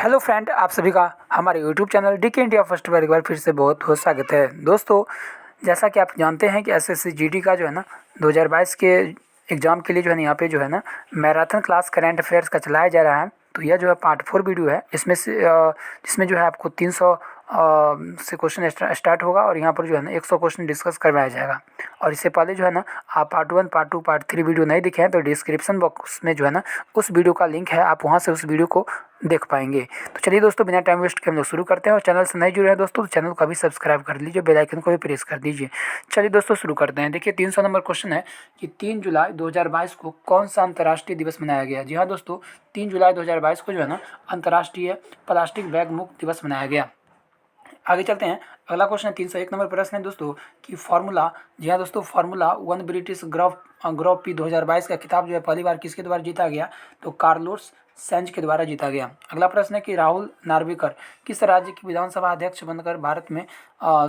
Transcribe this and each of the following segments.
Hello friend, आप सभी का हमारे यूट्यूब चैनल डी के इंडिया फर्स्ट पर एक बार फिर से बहुत बहुत स्वागत है। दोस्तों, जैसा कि आप जानते हैं कि एसएससी जीडी का जो है ना 2022 के एग्ज़ाम के लिए जो है ना यहाँ पे जो है ना मैराथन क्लास करंट अफेयर्स का चलाया जा रहा है। तो यह जो है पार्ट 4 वीडियो है, इसमें जो है आपको 300 से क्वेश्चन स्टार्ट होगा और यहाँ पर जो है ना 100 क्वेश्चन डिस्कस करवाया जाएगा। और इससे पहले जो है ना आप पार्ट 1, पार्ट 2, पार्ट 3 वीडियो नहीं दिखे हैं तो डिस्क्रिप्शन बॉक्स में जो है ना उस वीडियो का लिंक है, आप वहाँ से उस वीडियो को देख पाएंगे। तो चलिए दोस्तों, बिना टाइम वेस्ट के हम लोग शुरू करते हैं। और चैनल से नहीं जुड़े हैं दोस्तों तो चैनल को भी सब्सक्राइब कर लीजिए, बेल आइकन को भी प्रेस कर दीजिए। चलिए दोस्तों शुरू करते हैं। देखिए 300 नंबर क्वेश्चन है कि 3 जुलाई 2022 को कौन सा अंतर्राष्ट्रीय दिवस मनाया गया। जी हाँ दोस्तों, 3 जुलाई 2022 को जो है ना अंतर्राष्ट्रीय प्लास्टिक बैग मुक्त दिवस मनाया गया। आगे चलते हैं। अगला क्वेश्चन है 301 नंबर प्रश्न है दोस्तों कि फार्मूला, जी हाँ दोस्तों, फार्मूला 1 ब्रिटिश ग्रॉ पी 2022 का खिताब जो है पहली बार किसके द्वारा जीता गया, तो कार्लोस सेंज के द्वारा जीता गया। अगला प्रश्न है कि राहुल नार्वेकर किस राज्य की विधानसभा अध्यक्ष बनकर भारत में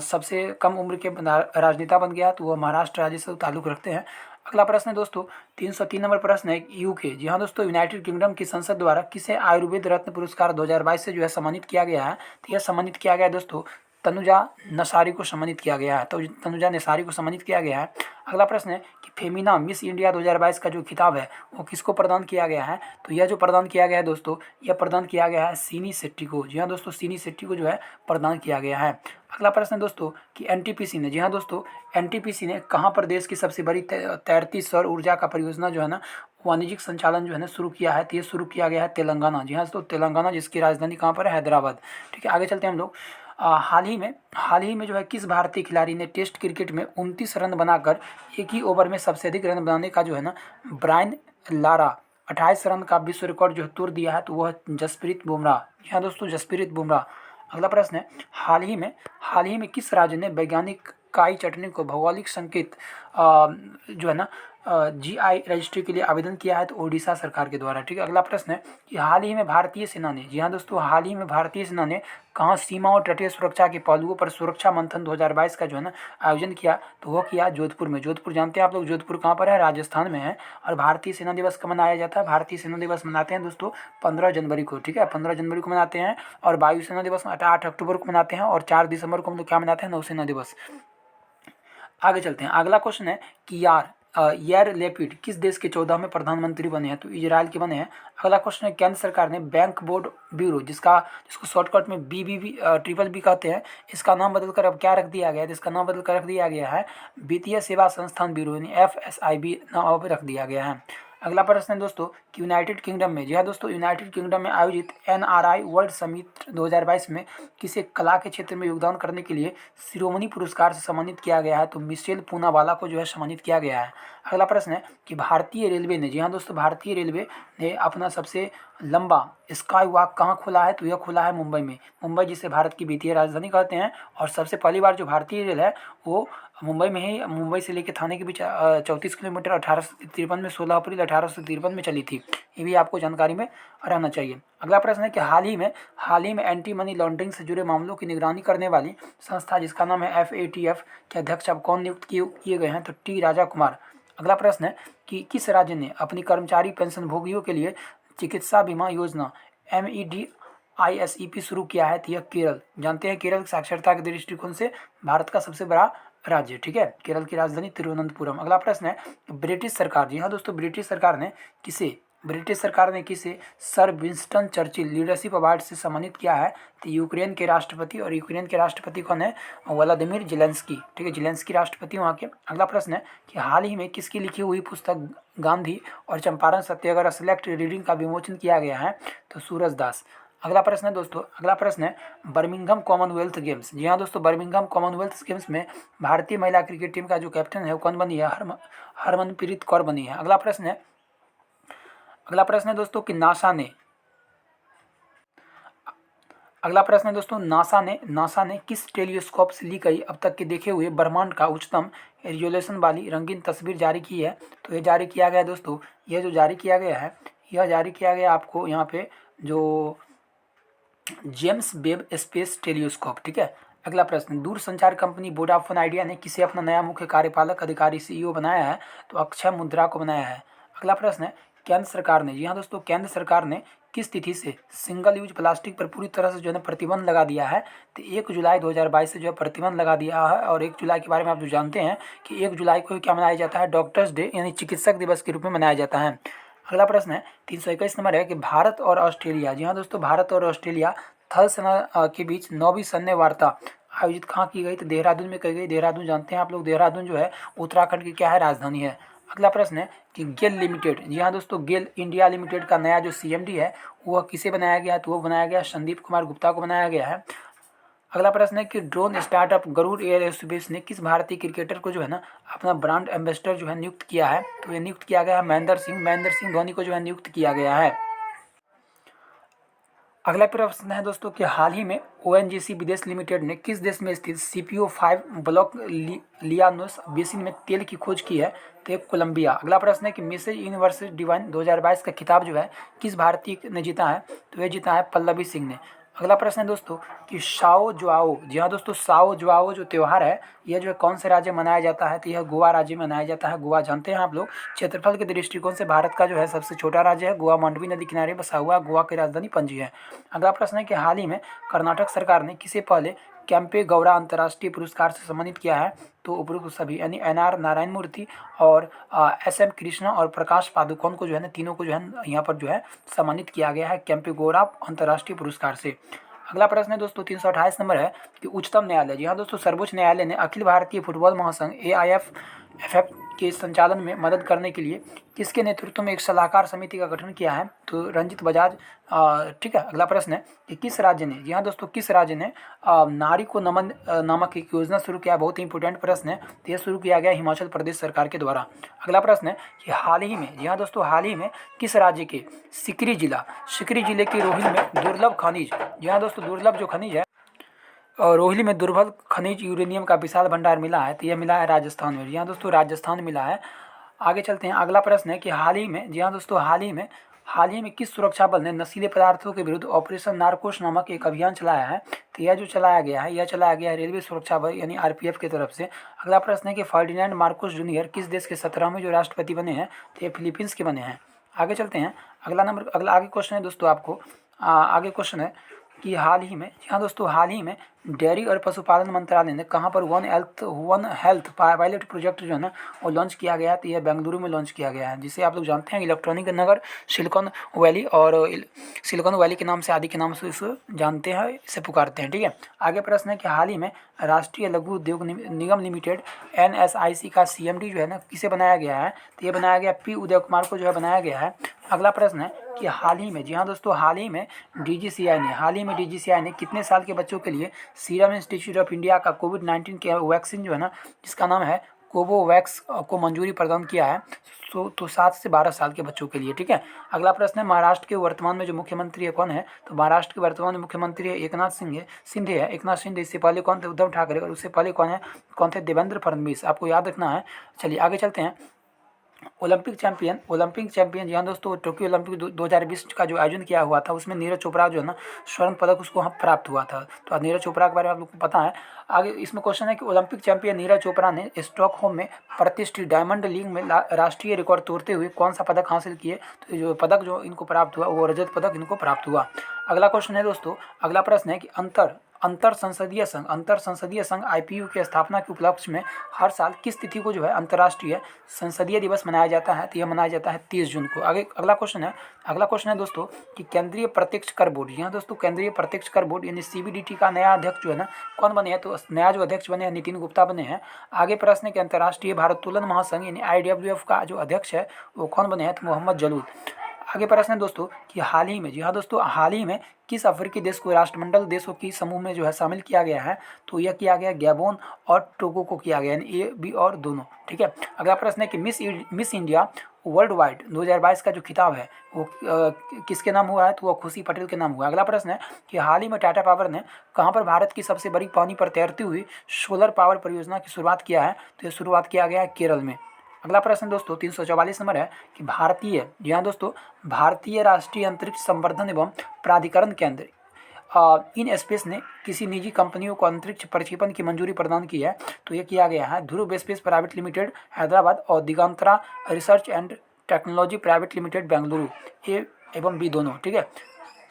सबसे कम उम्र के राजनेता बन गया, तो वह महाराष्ट्र राज्य से ताल्लुक रखते हैं। अगला प्रश्न है दोस्तों 303 नंबर प्रश्न है यूके, जी हाँ दोस्तों, यूनाइटेड किंगडम की संसद द्वारा किसे आयुर्वेद रत्न पुरस्कार 2022 से जो है सम्मानित किया गया है, तो यह सम्मानित किया गया है दोस्तों तनुजा नसारी को सम्मानित किया गया है। तो तनुजा नसारी को सम्मानित किया गया है। अगला प्रश्न है कि फेमिना मिस इंडिया 2022 का जो खिताब है वो किसको प्रदान किया गया है, तो यह जो प्रदान किया गया है दोस्तों, यह प्रदान किया गया है सीनी शेट्टी को। जी हाँ दोस्तों, सीनी शेट्टी को जो है प्रदान किया गया है। अगला प्रश्न है दोस्तों कि एनटीपीसी ने, जी हाँ दोस्तों, एनटीपीसी ने कहाँ पर देश की सबसे बड़ी तैरती सौर ऊर्जा का परियोजना जो है ना वाणिज्यिक संचालन जो है ना शुरू किया है, तो ये शुरू किया गया है तेलंगाना। जी हाँ दोस्तों, तेलंगाना, जिसकी राजधानी कहाँ पर है, हैदराबाद। ठीक है, आगे चलते हैं हम लोग। हाल ही में जो है किस भारतीय खिलाड़ी ने टेस्ट क्रिकेट में 29 रन बनाकर एक ही ओवर में सबसे अधिक रन बनाने का जो है ना ब्रायन लारा 28 रन का विश्व रिकॉर्ड जो है तोड़ दिया है, तो वह जसप्रीत बुमराह। जी हाँ दोस्तों, जसप्रीत बुमराह। अगला प्रश्न है हाल ही में किस राज्य ने वैज्ञानिक काई चटनी को भौगोलिक संकेत जो है ना जीआई रजिस्ट्री के लिए आवेदन किया है, तो ओडिशा सरकार के द्वारा। ठीक है, अगला प्रश्न है कि हाल ही में भारतीय सेना ने, जी हाँ दोस्तों, हाल ही में भारतीय सेना ने कहाँ सीमा और तटीय सुरक्षा के पहलुओं पर सुरक्षा मंथन 2022 का जो है ना आयोजन किया, तो वो किया जोधपुर में। जोधपुर जानते हैं आप लोग, जोधपुर कहाँ पर है, राजस्थान में है। और भारतीय सेना दिवस कब मनाया जाता है, भारतीय सेना दिवस मनाते हैं दोस्तों 15 जनवरी को। ठीक है, 15 जनवरी को मनाते हैं। और वायुसेना दिवस 8 अक्टूबर को मनाते हैं। और 4 दिसंबर को हम लोग क्या मनाते हैं, नौसेना दिवस। आगे चलते हैं। अगला क्वेश्चन है कि यार लेपिड किस देश के 14वें प्रधानमंत्री बने हैं, तो इजराइल के बने हैं। अगला क्वेश्चन है केंद्र सरकार ने बैंक बोर्ड ब्यूरो, जिसको शॉर्टकट में BBB ट्रिपल बी कहते हैं, इसका नाम बदलकर अब क्या रख दिया गया है, तो इसका नाम बदलकर रख दिया गया है वित्तीय सेवा संस्थान ब्यूरो, यानी FSIB नाम अब रख दिया गया है। अगला प्रश्न है दोस्तों कि यूनाइटेड किंगडम में, जी हाँ दोस्तों, यूनाइटेड किंगडम में आयोजित NRI वर्ल्ड समिट 2022 में किसे कला के क्षेत्र में योगदान करने के लिए शिरोमणि पुरस्कार से सम्मानित किया गया है, तो मिशेल पूनावाला को जो है सम्मानित किया गया है। अगला प्रश्न है कि भारतीय रेलवे ने, जी हाँ दोस्तों, भारतीय रेलवे ने अपना सबसे लंबा स्काई वॉक कहाँ खोला है, तो यह खुला है मुंबई में। मुंबई, जिसे भारत की वित्तीय राजधानी कहते हैं। और सबसे पहली बार जो भारतीय रेल है वो मुंबई में ही, मुंबई से लेकर थाने के बीच 34 किलोमीटर 1853 में 16 अप्रैल 1853 में चली थी। ये भी आपको जानकारी में रहना चाहिए। अगला प्रश्न है कि हाल ही में एंटी मनी लॉन्ड्रिंग से जुड़े मामलों की निगरानी करने वाली संस्था, जिसका नाम है FATF, के अध्यक्ष अब कौन नियुक्त किए गए हैं, तो T राजा कुमार। अगला प्रश्न है कि किस राज्य ने अपनी कर्मचारी पेंशन भोगियों के लिए चिकित्सा बीमा योजना MEDISEP शुरू किया है, तो यह केरल। जानते हैं केरल साक्षरता के दृष्टिकोण से भारत का सबसे बड़ा राज्य। ठीक है, केरल की राजधानी तिरुवनंतपुरम। अगला प्रश्न है ब्रिटिश सरकार, जी हाँ दोस्तों, ब्रिटिश सरकार ने किसे sir Winston Churchill leadership award से सम्मानित किया है, तो यूक्रेन के राष्ट्रपति। और यूक्रेन के राष्ट्रपति कौन है, व्लादिमीर जेलेंस्की। ठीक है, जेलेंस्की राष्ट्रपति वहाँ के। अगला प्रश्न है कि हाल ही में किसकी लिखी हुई पुस्तक गांधी और चंपारण सत्याग्रह सेलेक्ट रीडिंग का विमोचन किया गया है, तो सूरज दास। अगला प्रश्न है दोस्तों, अगला प्रश्न है बर्मिंघम कॉमनवेल्थ गेम्स, जी हाँ दोस्तों, बर्मिंघम कॉमनवेल्थ गेम्स में भारतीय महिला क्रिकेट टीम का जो कैप्टन है वो कौन बनी है, हरमनप्रीत कौर बनी है। अगला प्रश्न है दोस्तों कि नासा ने किस टेलीस्कोप से ली गई अब तक के देखे हुए ब्रह्मांड का उच्चतम रिजोल्यूशन वाली रंगीन तस्वीर जारी की है, तो ये जारी किया गया है दोस्तों, यह जो जारी किया गया आपको यहाँ पे जो जेम्स वेब स्पेस टेलीस्कोप। ठीक है, अगला प्रश्न दूरसंचार कंपनी वोडाफोन आइडिया ने किसे अपना नया मुख्य कार्यपालक अधिकारी CEO बनाया है, तो अक्षय मुद्रा को बनाया है। अगला प्रश्न है केंद्र सरकार ने, जी हाँ दोस्तों, केंद्र सरकार ने किस तिथि से सिंगल यूज प्लास्टिक पर पूरी तरह से जो है ना प्रतिबंध लगा दिया है? तो 1 जुलाई 2022 से जो है प्रतिबंध लगा दिया है। और 1 जुलाई के बारे में आप जो जानते हैं कि 1 जुलाई को क्या मनाया जाता है? डॉक्टर्स डे यानी चिकित्सक दिवस के रूप में मनाया जाता है। अगला प्रश्न है 321 नंबर है कि भारत और ऑस्ट्रेलिया, जी हाँ दोस्तों, भारत और ऑस्ट्रेलिया थल सेना के बीच 9वीं सैन्य वार्ता आयोजित कहाँ की गई? तो देहरादून में की गई। देहरादून जानते हैं आप लोग, देहरादून जो है उत्तराखंड की क्या है? राजधानी है। अगला प्रश्न है कि गेल लिमिटेड, जी हाँ दोस्तों, गेल इंडिया लिमिटेड का नया जो सीएमडी है वह किसे बनाया गया है? तो वो बनाया गया संदीप कुमार गुप्ता को बनाया गया है। अगला प्रश्न है कि ड्रोन स्टार्टअप गरुड़ एयरस्पेस ने किस भारतीय क्रिकेटर को जो है ना अपना ब्रांड एम्बेसडर जो है नियुक्त किया है? तो ये नियुक्त किया गया है महेंद्र सिंह धोनी को जो है नियुक्त किया गया है। अगला प्रश्न है दोस्तों कि हाल ही में ओएनजीसी विदेश लिमिटेड ने किस देश में स्थित CPO-5 ब्लॉक लियानोस बेसिन में तेल की खोज की है? तो ये कोलंबिया। अगला प्रश्न है कि मिसेज यूनिवर्स डिवाइन 2022 का खिताब जो है किस भारतीय ने जीता है? तो ये जीता है पल्लवी सिंह ने। अगला प्रश्न है दोस्तों कि साओ जुआओ, जी हाँ दोस्तों, साओ जुआओ जो त्यौहार है यह जो है कौन से राज्य में मनाया जाता है? तो यह गोवा राज्य में मनाया जाता है। गोवा जानते हैं आप लोग, क्षेत्रफल के दृष्टिकोण से भारत का जो है सबसे छोटा राज्य है। गोवा मांडवी नदी किनारे बसा हुआ। गोवा की राजधानी पणजी है। अगला प्रश्न है कि हाल ही में कर्नाटक सरकार ने किसे पहले कैंपे गौड़ा अंतर्राष्ट्रीय पुरस्कार से सम्मानित किया है? तो उपरोक्त सभी यानी NR नारायण मूर्ति और SM कृष्णा और प्रकाश पादुकोण को जो है ना, तीनों को जो है यहाँ पर जो है सम्मानित किया गया है कैंपे गौड़ा अंतर्राष्ट्रीय पुरस्कार से। अगला प्रश्न है दोस्तों 328 नंबर है कि उच्चतम न्यायालय, जी हाँ दोस्तों, सर्वोच्च न्यायालय ने अखिल भारतीय फुटबॉल महासंघ AIFF के संचालन में मदद करने के लिए किसके नेतृत्व में एक सलाहकार समिति का गठन किया है? तो रंजित बजाज। ठीक है। अगला प्रश्न है कि किस राज्य ने, जी हाँ दोस्तों, किस राज्य ने नारी को नमन नामक एक योजना शुरू किया? बहुत ही इंपॉर्टेंट प्रश्न है। तो यह शुरू किया गया हिमाचल प्रदेश सरकार के द्वारा। अगला प्रश्न है कि हाल ही में, जी हाँ दोस्तों, हाल ही में किस राज्य के सिकरी जिले के रोहिल में दुर्लभ खनिज, जी हाँ दोस्तों, दुर्लभ जो खनिज है और रोहिली में दुर्लभ खनिज यूरेनियम का विशाल भंडार मिला है? तो यह मिला है राजस्थान में। जी हाँ दोस्तों, राजस्थान मिला है। आगे चलते हैं। अगला प्रश्न है कि हाल ही में, जी हाँ दोस्तों, हाल ही में किस सुरक्षा बल ने नशीले पदार्थों के विरुद्ध ऑपरेशन नारकोस नामक एक अभियान चलाया है? तो यह जो चलाया गया है, यह चलाया गया है रेलवे सुरक्षा बल यानी RPF की तरफ से। अगला प्रश्न है कि फर्डिनेंड मार्कोस जूनियर किस देश के 17वें जो राष्ट्रपति बने हैं? तो ये फिलीपींस के बने हैं। आगे चलते हैं। अगला आगे क्वेश्चन है दोस्तों आपको, आगे क्वेश्चन है कि हाल ही में, जी हाँ दोस्तों, हाल ही में डेयरी और पशुपालन मंत्रालय ने कहाँ पर वन हेल्थ पायलट प्रोजेक्ट जो है ना वो लॉन्च किया गया है? तो यह बेंगलुरु में लॉन्च किया गया है, जिसे आप लोग जानते हैं इलेक्ट्रॉनिक नगर सिलिकॉन वैली, और सिलिकॉन वैली के नाम से, आदि के नाम से इसे जानते हैं, इसे पुकारते हैं। ठीक है। आगे प्रश्न है कि हाल ही में राष्ट्रीय लघु उद्योग निगम लिमिटेड NSIC का CMD जो है ना किसे बनाया गया है? तो ये बनाया गया P उदय कुमार को जो है बनाया गया है। अगला प्रश्न है कि हाल ही में, जी हाँ दोस्तों, हाल ही में DGCI ने कितने साल के बच्चों के लिए सीरम इंस्टीट्यूट ऑफ इंडिया का कोविड-19 के वैक्सीन जो है ना जिसका नाम है कोवोवैक्स को मंजूरी प्रदान किया है? तो 7 से 12 साल के बच्चों के लिए। ठीक है। अगला प्रश्न है महाराष्ट्र के वर्तमान में जो मुख्यमंत्री है कौन है? तो महाराष्ट्र के वर्तमान में मुख्यमंत्री है एकनाथ शिंदे। इससे पहले कौन थे? उद्धव ठाकरे। और उससे पहले कौन थे? देवेंद्र फडणवीस। आपको याद रखना है। चलिए आगे चलते हैं। ओलंपिक चैंपियन, जी हाँ दोस्तों, टोक्यो ओलंपिक 2020 का जो आयोजन किया हुआ था उसमें नीरज चोपड़ा जो है ना स्वर्ण पदक उसको प्राप्त हुआ था। तो नीरज चोपड़ा के बारे में आप लोग को पता है। आगे इसमें क्वेश्चन है कि ओलंपिक चैंपियन नीरज चोपड़ा ने स्टॉकहोम में प्रतिष्ठित डायमंड लीग में राष्ट्रीय रिकॉर्ड तोड़ते हुए कौन सा पदक हासिल किए? तो जो पदक जो इनको प्राप्त हुआ वो रजत पदक इनको प्राप्त हुआ। अगला क्वेश्चन है दोस्तों, अगला प्रश्न है कि अंतर संसदीय संघ IPU की स्थापना के उपलक्ष्य में हर साल किस तिथि को जो है अंतर्राष्ट्रीय संसदीय दिवस मनाया जाता है? तो यह मनाया जाता है 30 जून को। अगला क्वेश्चन है दोस्तों कि केंद्रीय प्रत्यक्ष कर बोर्ड, जी हाँ दोस्तों, केंद्रीय प्रत्यक्ष कर बोर्ड यानी CBDT का नया अध्यक्ष जो है ना कौन बने हैं? तो नया जो अध्यक्ष बने हैं नितिन गुप्ता बने हैं। आगे प्रश्न है कि अंतर्राष्ट्रीय भारोत्तोलन महासंघ यानी IWF का जो अध्यक्ष है वो कौन बने हैं? तो मोहम्मद जलूल। आगे प्रश्न है दोस्तों कि हाल ही में, जी हाँ दोस्तों, हाल ही में किस अफ्रीकी देश को राष्ट्रमंडल देशों की समूह में जो है शामिल किया गया है? तो यह किया गया गैबोन और टोगो को किया गया, यानी A, B और दोनों। ठीक है। अगला प्रश्न है कि मिस इंडिया वर्ल्ड वाइड 2022 का जो खिताब है वो किसके नाम हुआ है? तो वो खुशी पटेल के नाम हुआ। अगला प्रश्न है कि हाल ही में टाटा पावर ने कहाँ पर भारत की सबसे बड़ी पानी पर तैरती हुई सोलर पावर परियोजना की शुरुआत किया है? तो यह शुरुआत किया गया है केरल में। अगला प्रश्न दोस्तों 344 नंबर है कि जी हाँ दोस्तों, भारतीय राष्ट्रीय अंतरिक्ष संवर्धन एवं प्राधिकरण केंद्र इन स्पेस ने किसी निजी कंपनियों को अंतरिक्ष प्रक्षेपण की मंजूरी प्रदान की है? तो यह किया गया है Dhruva space private limited Hyderabad और Digantara research and technology private limited Bengaluru, A एवं बी दोनों। ठीक है,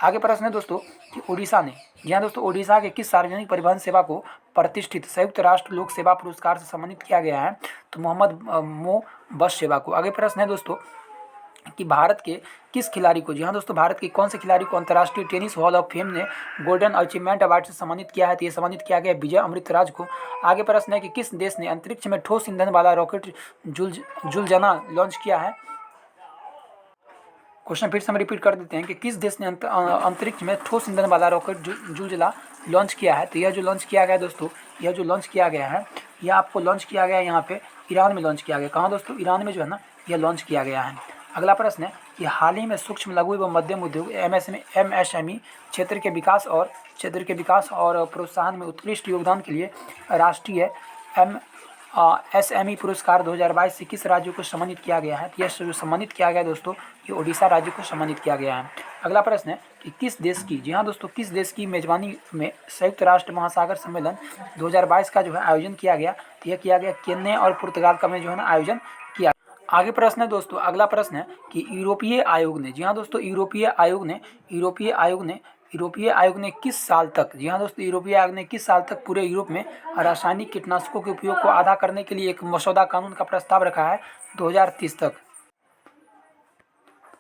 आगे प्रश्न है दोस्तों कि उड़ीसा ने, जी हाँ दोस्तों, उड़ीसा के किस सार्वजनिक परिवहन सेवा को प्रतिष्ठित संयुक्त राष्ट्र लोक सेवा पुरस्कार से सम्मानित किया गया है? तो मोहम्मद मो बस सेवा को। आगे प्रश्न है दोस्तों कि भारत के किस खिलाड़ी को, जी हाँ दोस्तों, भारत के कौन से खिलाड़ी को अंतर्राष्ट्रीय टेनिस हॉल ऑफ फेम ने गोल्डन अचीवमेंट अवार्ड से सम्मानित किया है? तो ये सम्मानित किया गया विजय अमृतराज को। आगे प्रश्न है कि किस देश ने अंतरिक्ष में ठोस ईंधन वाला रॉकेट जुलजना लॉन्च किया है? क्वेश्चन फिर से हम रिपीट कर देते हैं कि किस देश ने अंतरिक्ष में ठोस ईंधन वाला रॉकेट जुलजला लॉन्च किया है? तो यह जो लॉन्च किया गया दोस्तों, यह जो लॉन्च किया गया है, यह आपको लॉन्च किया गया है यहाँ पे ईरान में लॉन्च किया गया। कहाँ दोस्तों? ईरान में जो है ना, यह लॉन्च किया गया है। अगला प्रश्न है कि हाल ही में सूक्ष्म लघु एवं मध्यम उद्योग एमएसएमई क्षेत्र के विकास और प्रोत्साहन में उत्कृष्ट योगदान के लिए राष्ट्रीय एसएमई पुरस्कार 2022 से किस राज्य को सम्मानित किया गया है? यह जो सम्मानित किया गया दोस्तों, ये ओडिशा राज्य को सम्मानित किया गया है। अगला प्रश्न है कि किस देश की, जी हाँ दोस्तों, किस देश की मेजबानी में संयुक्त राष्ट्र महासागर सम्मेलन 2022 का जो है आयोजन किया गया? तो यह किया गया केन्या और पुर्तगाल का में जो है ना आयोजन किया। आगे प्रश्न है दोस्तों, अगला प्रश्न है कि यूरोपीय आयोग ने, जी हाँ दोस्तों, यूरोपीय आयोग ने किस साल तक, जी हाँ दोस्तों, यूरोपीय आयोग ने किस साल तक पूरे यूरोप में रासायनिक कीटनाशकों के उपयोग को आधा करने के लिए एक मसौदा कानून का प्रस्ताव रखा है? 2030 तक।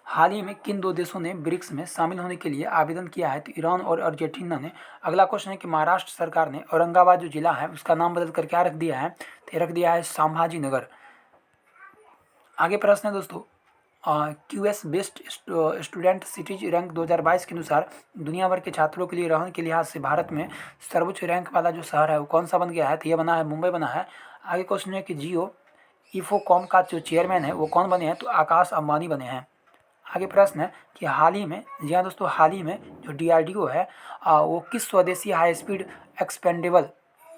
हाल ही में किन दो देशों ने ब्रिक्स में शामिल होने के लिए आवेदन किया है? तो ईरान और अर्जेंटीना ने। अगला क्वेश्चन है कि महाराष्ट्र सरकार ने औरंगाबाद जो जिला है उसका नाम बदल कर क्या रख दिया है? तो रख दिया है संभाजी नगर। आगे प्रश्न है दोस्तों, QS best student cities rank 2022 के अनुसार दुनिया भर के छात्रों के लिए रहने के लिहाज से भारत में सर्वोच्च रैंक वाला जो शहर है वो कौन सा बन गया है? तो ये बना है मुंबई बना है। आगे क्वेश्चन है कि जियो इफोकॉम का जो चेयरमैन है वो कौन बने हैं? तो आकाश अंबानी बने हैं। आगे प्रश्न है कि हाल ही में, जी हाँ दोस्तों, हाल ही में जो डीआरडीओ है वो किस स्वदेशी high speed expendable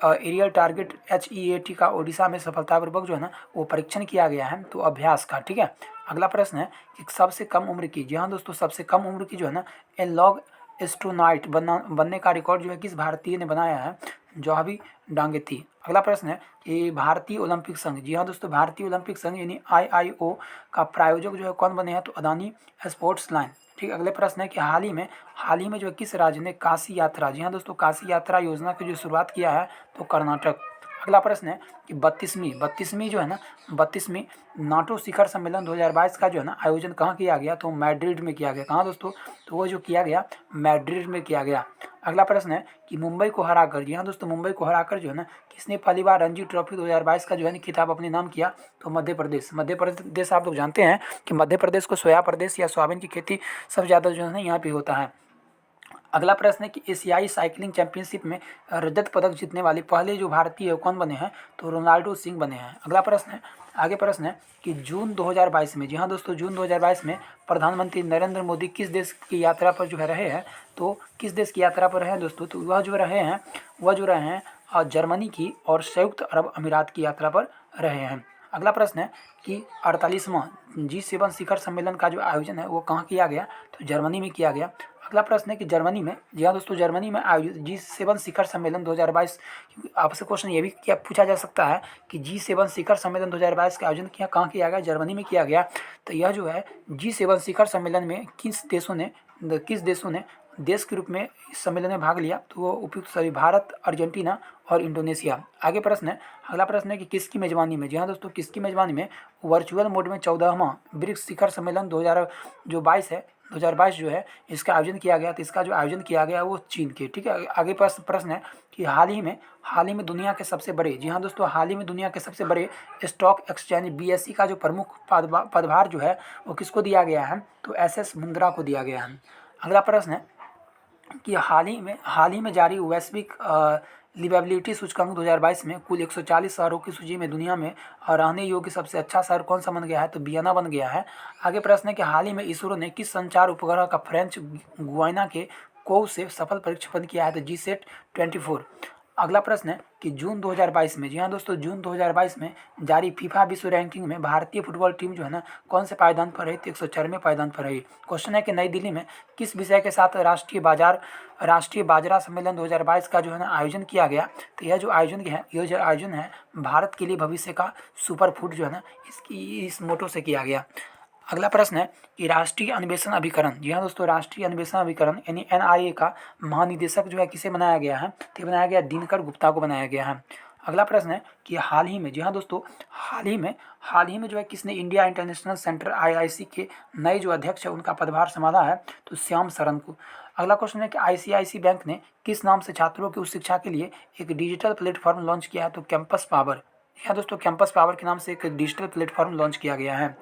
aerial target HEAT का ओडिशा में सफलतापूर्वक जो है ना वो परीक्षण किया गया है? तो अभ्यास का। ठीक है, अगला प्रश्न है कि सबसे कम उम्र की, जी हाँ दोस्तों, सबसे कम उम्र की जो है ना एलॉग एस्ट्रोनॉट बनने का रिकॉर्ड जो है किस भारतीय ने बनाया है? जॉहबी डांगेती। अगला प्रश्न है कि भारतीय ओलंपिक संघ, जी हाँ दोस्तों, भारतीय ओलंपिक संघ यानी IIO का प्रायोजक जो है कौन बने हैं? तो अदानी स्पोर्ट्स लाइन। ठीक, अगले प्रश्न है कि हाल ही में जो है किस राज्य ने काशी यात्रा, जी हाँ दोस्तों, काशी यात्रा योजना की जो शुरुआत किया है? तो कर्नाटक। अगला प्रश्न है कि 32वीं जो है ना 32वीं नाटो शिखर सम्मेलन 2022 का जो है ना आयोजन कहाँ किया गया? तो मैड्रिड में किया गया। कहाँ दोस्तों? तो वो जो किया गया मैड्रिड में किया गया। अगला प्रश्न है कि मुंबई को हराकर, जी हाँ दोस्तों, मुंबई को हराकर जो है ना किसने पहली बार रणजी ट्रॉफी 2022 का जो है ना खिताब अपने नाम किया? तो मध्य प्रदेश आप लोग जानते हैं कि मध्य प्रदेश को सोया प्रदेश या सोयाबीन की खेती सबसे ज़्यादा जो है ना यहाँ पे होता है। अगला प्रश्न है कि एशियाई साइकिलिंग चैंपियनशिप में रजत पदक जीतने वाले पहले जो भारतीय है कौन बने हैं? तो रोनाल्डो सिंह बने हैं। अगला प्रश्न है, आगे प्रश्न है कि जून 2022 में, जी हाँ दोस्तों, जून 2022 में प्रधानमंत्री नरेंद्र मोदी किस देश की यात्रा पर जो है रहे हैं? तो किस देश की यात्रा पर रहे हैं दोस्तों? तो वह जो रहे हैं जर्मनी की और संयुक्त अरब अमीरात की यात्रा पर रहे हैं। अगला प्रश्न है कि 48वां G7 शिखर सम्मेलन का जो आयोजन है वो कहाँ किया गया? तो जर्मनी में किया गया। अगला प्रश्न है कि जर्मनी में, जी हाँ दोस्तों, जर्मनी में आयोजित G7 शिखर सम्मेलन 2022, आपसे क्वेश्चन ये भी क्या पूछा जा सकता है कि G7 शिखर सम्मेलन 2022 का आयोजन कहाँ किया गया? जर्मनी में किया गया। तो यह जो है G7 शिखर सम्मेलन में किस देशों ने देश के रूप में इस सम्मेलन में भाग लिया? तो वो उपयुक्त सभी भारत, अर्जेंटीना और इंडोनेशिया। आगे प्रश्न है, अगला प्रश्न है कि किसकी मेजबानी में, जी हाँ दोस्तों, किसकी मेजबानी में वर्चुअल मोड में 14वां ब्रिक्स शिखर सम्मेलन 2022 जो है इसका आयोजन किया गया? तो इसका जो आयोजन किया गया वो चीन के। ठीक है, आगे प्रश्न है कि हाल ही में दुनिया के सबसे बड़े, जी हाँ दोस्तों, हाल ही में दुनिया के सबसे बड़े स्टॉक एक्सचेंज BSE का जो प्रमुख पदभार जो है वो किसको दिया गया है? तो SS मुंद्रा को दिया गया है। अगला प्रश्न है कि हाल ही में जारी वैश्विक लिवेबिलिटी सूचकांक 2022 में कुल 140 शहरों की सूची में दुनिया में रहने योग्य सबसे अच्छा शहर कौन सा बन गया है? तो वियना बन गया है। आगे प्रश्न है कि हाल ही में इसरो ने किस संचार उपग्रह का फ्रेंच गुयाना के कोव से सफल परीक्षण किया है? तो GSAT-24। अगला प्रश्न है कि जून 2022 में, जी हाँ दोस्तों, जून 2022 में जारी फीफा विश्व रैंकिंग में भारतीय फुटबॉल टीम जो है ना कौन से पायदान पर रही? तो 104वें पायदान पर रही। क्वेश्चन है कि नई दिल्ली में किस विषय के साथ राष्ट्रीय बाजरा सम्मेलन 2022 का जो है ना आयोजन किया गया? तो यह जो आयोजन है भारत के लिए भविष्य का सुपर फूड जो है ना इस मोटो से किया गया। अगला प्रश्न है कि राष्ट्रीय अन्वेषण अभिकरण, जी हाँ दोस्तों, राष्ट्रीय अन्वेषण अभिकरण यानी एनआईए का महानिदेशक जो है किसे बनाया गया है, तो ये बनाया गया दिनकर गुप्ता को बनाया गया है। अगला प्रश्न है कि हाल ही में, जी हाँ दोस्तों, हाल ही में जो है किसने इंडिया इंटरनेशनल सेंटर आईआईसी के नए जो अध्यक्ष है उनका पदभार संभाला है, तो श्याम सरन को। अगला क्वेश्चन है कि आईसीआईसी बैंक ने किस नाम से छात्रों की उच्च शिक्षा के लिए एक डिजिटल प्लेटफॉर्म लॉन्च किया है, तो कैंपस पावर। यहाँ दोस्तों कैंपस पावर के नाम से एक डिजिटल प्लेटफॉर्म लॉन्च किया गया है।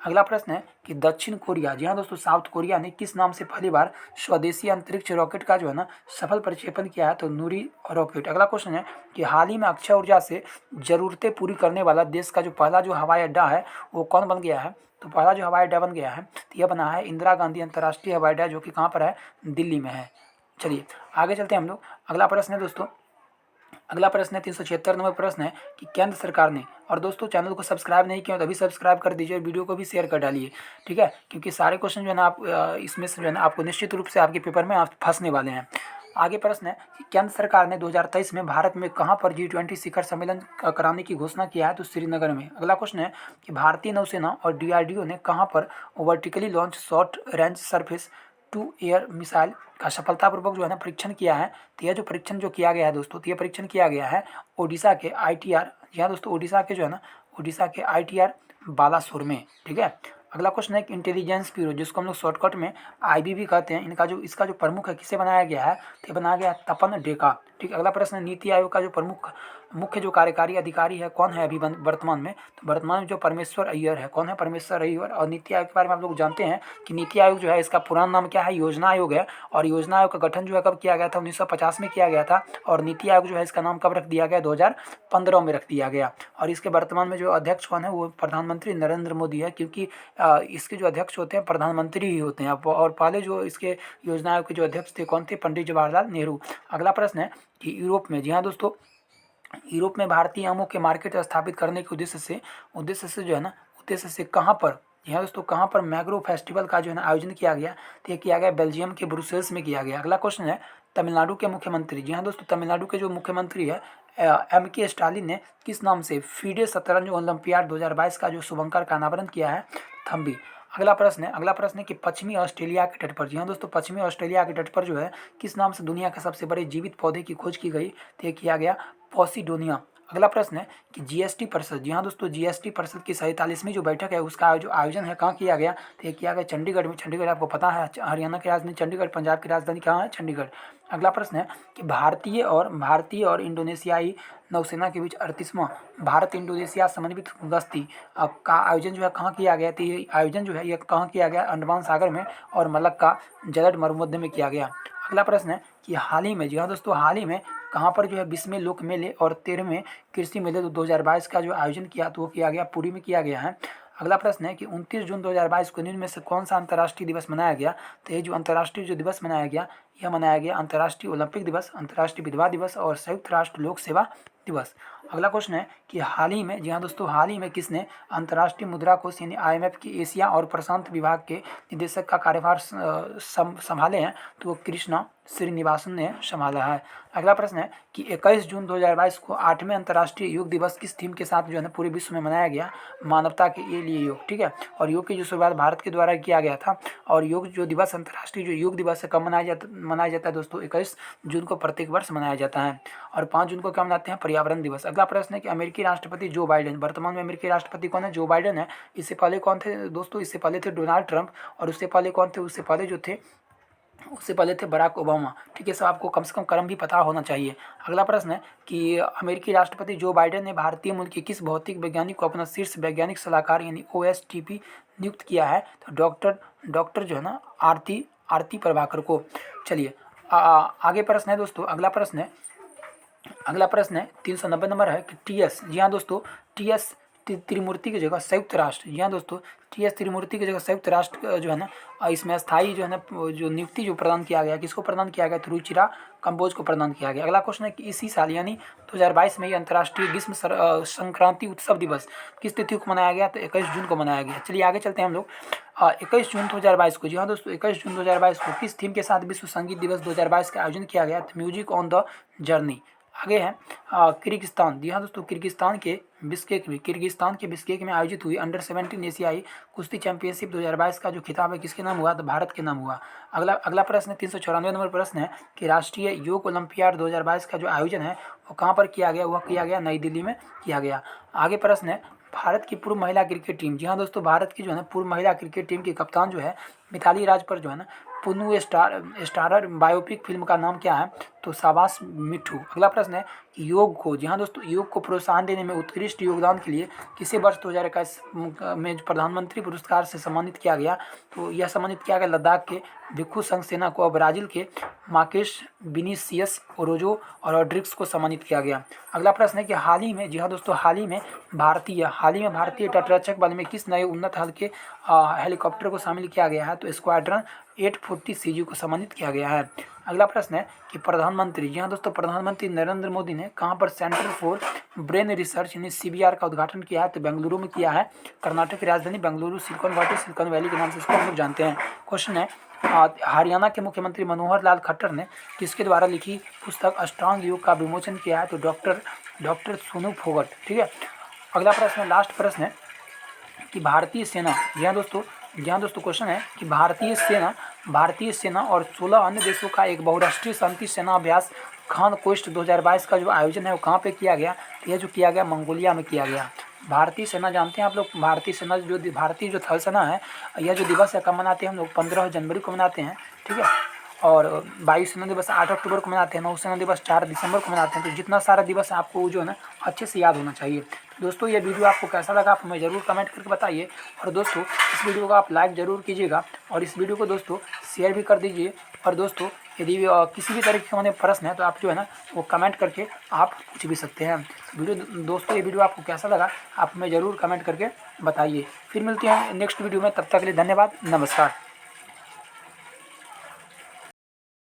अगला प्रश्न है कि दक्षिण कोरिया, जी हाँ दोस्तों, साउथ कोरिया ने किस नाम से पहली बार स्वदेशी अंतरिक्ष रॉकेट का जो है ना सफल प्रक्षेपण किया है, तो नूरी रॉकेट। अगला क्वेश्चन है कि हाल ही में अक्षय ऊर्जा से ज़रूरतें पूरी करने वाला देश का जो पहला जो हवाई अड्डा है वो कौन बन गया है, तो पहला जो हवाई अड्डा बन गया है तो यह बना है इंदिरा गांधी अंतर्राष्ट्रीय हवाई अड्डा, जो कि कहाँ पर है, दिल्ली में है। चलिए आगे चलते हैं हम लोग। अगला प्रश्न है दोस्तों, अगला प्रश्न है 376 नंबर प्रश्न है कि केंद्र सरकार ने, और दोस्तों चैनल को सब्सक्राइब नहीं किया तो अभी सब्सक्राइब कर दीजिए और वीडियो को भी शेयर कर डालिए, ठीक है, क्योंकि सारे क्वेश्चन जो है ना आप इसमें से जो है ना आपको निश्चित रूप से आपके पेपर में आप फंसने वाले हैं। आगे प्रश्न है कि केंद्र सरकार ने 2023 में भारत में कहाँ पर G20 शिखर सम्मेलन कराने की घोषणा किया है, तो श्रीनगर में। अगला क्वेश्चन है कि भारतीय नौसेना और डीआरडीओ ने कहाँ पर vertically launch short range surface to air missile का सफलतापूर्वक जो है ना परीक्षण किया है, तो यह जो परीक्षण जो किया गया है दोस्तों, तो यह परीक्षण किया गया है ओडिशा के आईटीआर, जी हाँ दोस्तों, ओडिशा के जो है ना ओडिशा के आईटीआर बालासोर में, ठीक है। अगला क्वेश्चन है कि इंटेलिजेंस ब्यूरो, जिसको हम लोग शॉर्टकट में आईबी भी कहते हैं, इसका जो प्रमुख है किसे बनाया गया है, तो ये बनाया गया तपन डेका, ठीक। अगला प्रश्न है नीति आयोग का जो मुख्य जो कार्यकारी अधिकारी है कौन है अभी वर्तमान में, तो वर्तमान में जो परमेश्वर अय्यर है, कौन है, परमेश्वर अय्यर। और नीति आयोग के बारे में आप लोग जानते हैं कि नीति आयोग जो है इसका पुराना नाम क्या है, योजना आयोग है, और योजना आयोग का गठन जो है कब किया गया था, 1950 में किया गया था, और नीति आयोग जो है इसका नाम कब रख दिया गया, 2015 में रख दिया गया। और इसके वर्तमान में जो अध्यक्ष कौन है, वो प्रधानमंत्री नरेंद्र मोदी है, क्योंकि इसके जो अध्यक्ष होते हैं प्रधानमंत्री ही होते हैं। और पहले जो इसके योजना आयोग के जो अध्यक्ष थे कौन थे, पंडित जवाहरलाल नेहरू। अगला प्रश्न है कि यूरोप में, जी हाँ दोस्तों, यूरोप में भारतीय आमों के मार्केट स्थापित करने के उद्देश्य से जो है ना उद्देश्य से कहाँ पर, यहाँ दोस्तों कहाँ पर मैग्रो फेस्टिवल का जो है ना आयोजन किया गया, तो ये किया गया बेल्जियम के ब्रुसेल्स में किया गया। अगला क्वेश्चन है तमिलनाडु के मुख्यमंत्री, जी हाँ दोस्तों, तमिलनाडु के जो मुख्यमंत्री है M.K. स्टालिन ने किस नाम से फीडे शतरंज ओलंपियाड 2022 का जो शुभंकर का अनावरण किया है, थम्बी। अगला प्रश्न है कि पश्चिमी ऑस्ट्रेलिया के तट पर, जी हाँ दोस्तों, पश्चिमी ऑस्ट्रेलिया के तट पर जो है किस नाम से दुनिया के सबसे बड़े जीवित पौधे की खोज की गई, तो ये किया गया पॉसिडोनिया। अगला प्रश्न है कि जीएसटी परिषद, जी हाँ दोस्तों, जीएसटी परिषद की 47वीं जो बैठक है उसका जो आयोजन है कहाँ किया गया, तो ये किया गया चंडीगढ़ में। चंडीगढ़ आपको पता है हरियाणा की राजधानी चंडीगढ़, पंजाब की राजधानी कहाँ है, चंडीगढ़। अगला प्रश्न है कि भारतीय और इंडोनेशियाई नौसेना के बीच 38वां भारत इंडोनेशिया समन्वित गश्ती का आयोजन जो है कहाँ किया गया, तो ये आयोजन जो है ये कहाँ किया गया, अंडमान सागर में और मलक्का जलद मरुमध्य में किया गया। अगला प्रश्न है कि हाल ही में, जी हाँ दोस्तों, हाल ही में कहाँ पर जो है 20वें लोक मेले और 13वें कृषि मेले 2022 का जो आयोजन किया, तो वो किया गया पुरी में किया गया है। अगला प्रश्न है कि 29 जून 2022 को निम्न में से कौन सा अंतर्राष्ट्रीय दिवस मनाया गया, तो ये जो अंतर्राष्ट्रीय जो दिवस मनाया गया, यह मनाया गया अंतर्राष्ट्रीय ओलंपिक दिवस, अंतर्राष्ट्रीय विधवा दिवस और संयुक्त राष्ट्र लोक सेवा दिवस। अगला क्वेश्चन है कि हाल ही में, जी हाँ दोस्तों, हाल ही में किसने अंतर्राष्ट्रीय मुद्रा कोष यानी IMF की एशिया और प्रशांत विभाग के निदेशक का कार्यभार संभाले हैं, तो वो कृष्णा श्रीनिवासन ने संभाला है। अगला प्रश्न है कि 21 जून 2022 को 8वें अंतर्राष्ट्रीय योग दिवस किस थीम के साथ जो है ना पूरे विश्व में मनाया गया, मानवता के लिए योग, ठीक है। और योग की जो शुरुआत भारत के द्वारा किया गया था। और योग जो दिवस अंतर्राष्ट्रीय जो योग दिवस है कब मनाया जाता है दोस्तों, 21 जून को प्रत्येक वर्ष मनाया जाता है। और 5 जून को क्या मनाते हैं, पर्यावरण दिवस। अगला प्रश्न है कि अमेरिकी राष्ट्रपति जो बाइडेन, वर्तमान में अमेरिकी राष्ट्रपति कौन है, जो बाइडेन है। इससे पहले कौन थे दोस्तों, इससे पहले थे डोनाल्ड ट्रंप, और उससे पहले कौन थे, उससे पहले थे बराक ओबामा, ठीक है। सब आपको कम से कम क्रम भी पता होना चाहिए। अगला प्रश्न है कि अमेरिकी राष्ट्रपति जो बाइडेन ने भारतीय मूल के किस भौतिक वैज्ञानिक को अपना शीर्ष वैज्ञानिक सलाहकार यानी OSTP नियुक्त किया है, तो डॉक्टर जो है ना आरती प्रभाकर को। चलिए आगे प्रश्न है दोस्तों, अगला प्रश्न है 390 नंबर है कि TS, जी हाँ दोस्तों, TS त्रिमूर्ति की जगह संयुक्त राष्ट्र, जी हाँ दोस्तों, TS त्रिमूर्ति की जगह संयुक्त राष्ट्र जो है ना इसमें स्थायी जो है ना जो नियुक्ति जो प्रदान किया गया, किसको प्रदान किया गया, तो रुचिरा कंबोज को प्रदान किया गया। अगला क्वेश्चन है कि इसी साल यानी 2022 में ये अंतर्राष्ट्रीय ग्रीष्म संक्रांति उत्सव दिवस किस तिथि को मनाया गया, तो 21 जून को मनाया गया। चलिए आगे चलते हैं हम लोग। 21 जून 2022 को, जी हाँ दोस्तों, 21 जून 2022 को किस थीम के साथ विश्व संगीत दिवस 2022 का आयोजन किया गया, तो म्यूजिक ऑन द जर्नी। आगे है किर्गिस्तान। जी हाँ दोस्तों, किर्गिस्तान के बिश्केक में आयोजित हुई अंडर 17 एशियाई कुश्ती चैंपियनशिप 2022 का जो खिताब है किसके नाम हुआ? तो भारत के नाम हुआ। अगला प्रश्न 394 नंबर प्रश्न है कि राष्ट्रीय योग ओलंपियाड 2022 का जो आयोजन है वो कहाँ पर किया गया? वह किया गया नई दिल्ली में किया गया। आगे प्रश्न है भारत की पूर्व महिला क्रिकेट टीम। जी हाँ दोस्तों, भारत की जो है ना पूर्व महिला क्रिकेट टीम की कप्तान जो है मिताली राज पर जो है ना पुन्नू स्टारर बायोपिक फिल्म का नाम क्या है? तो शाबाश मिठू। अगला प्रश्न है कि योग को, जी हाँ दोस्तों, योग को प्रोत्साहन देने में उत्कृष्ट योगदान के लिए किसे वर्ष 2021 में प्रधानमंत्री पुरस्कार से सम्मानित किया गया? तो यह सम्मानित किया गया लद्दाख के भिक्खू संघ सेना को और ब्राजील के मार्केस विनीसियस ओरोजो और रॉड्रिग्स को सम्मानित किया गया। अगला प्रश्न है कि हाल ही में, जी हाँ दोस्तों, हाल ही में भारतीय तटरक्षक बल में किस नए उन्नत हल्के हेलीकॉप्टर को शामिल किया गया है? तो स्क्वाड्रन 840 CG को सम्मानित किया गया है। अगला प्रश्न है कि प्रधानमंत्री, जी हाँ दोस्तों, प्रधानमंत्री नरेंद्र मोदी ने कहाँ पर सेंटर फॉर ब्रेन रिसर्च यानी CBR का उद्घाटन किया है? तो बेंगलुरु में किया है। कर्नाटक की राजधानी बेंगलुरु सिलिकॉन वैली के नाम से इसको हम लोग जानते हैं। क्वेश्चन है हरियाणा के मुख्यमंत्री मनोहर लाल खट्टर ने किसके द्वारा लिखी पुस्तक अष्टांग योग का विमोचन किया है? तो डॉक्टर सोनू फोगट। ठीक है। अगला प्रश्न, लास्ट प्रश्न है कि भारतीय सेना, जी हाँ दोस्तों क्वेश्चन है कि भारतीय सेना और 16 अन्य देशों का एक बहुराष्ट्रीय शांति सेना अभ्यास खान कोस्ट 2022 का जो आयोजन है वो कहाँ पे किया गया? तो यह जो किया गया मंगोलिया में किया गया। भारतीय सेना जानते हैं आप लोग, भारतीय जो थल सेना है यह जो दिवस है कब मनाते हैं हम लोग? 15 जनवरी को मनाते हैं। ठीक है। और वायुसेना दिवस 8 अक्टूबर को मनाते हैं। नौसेना दिवस 4 दिसंबर को मनाते हैं। तो जितना सारा दिवस है आपको जो है ना अच्छे से याद होना चाहिए। दोस्तों ये वीडियो आपको कैसा लगा आप हमें ज़रूर कमेंट करके बताइए। और दोस्तों इस वीडियो को आप लाइक ज़रूर कीजिएगा और इस वीडियो को दोस्तों शेयर भी कर दीजिए। और दोस्तों यदि किसी भी तरह के हमारे प्रश्न है तो आप जो है ना वो कमेंट करके आप पूछ भी सकते हैं। दोस्तों ये वीडियो आपको कैसा लगा आप हमें ज़रूर कमेंट करके बताइए। फिर मिलते हैं नेक्स्ट वीडियो में, तब तक के लिए धन्यवाद, नमस्कार।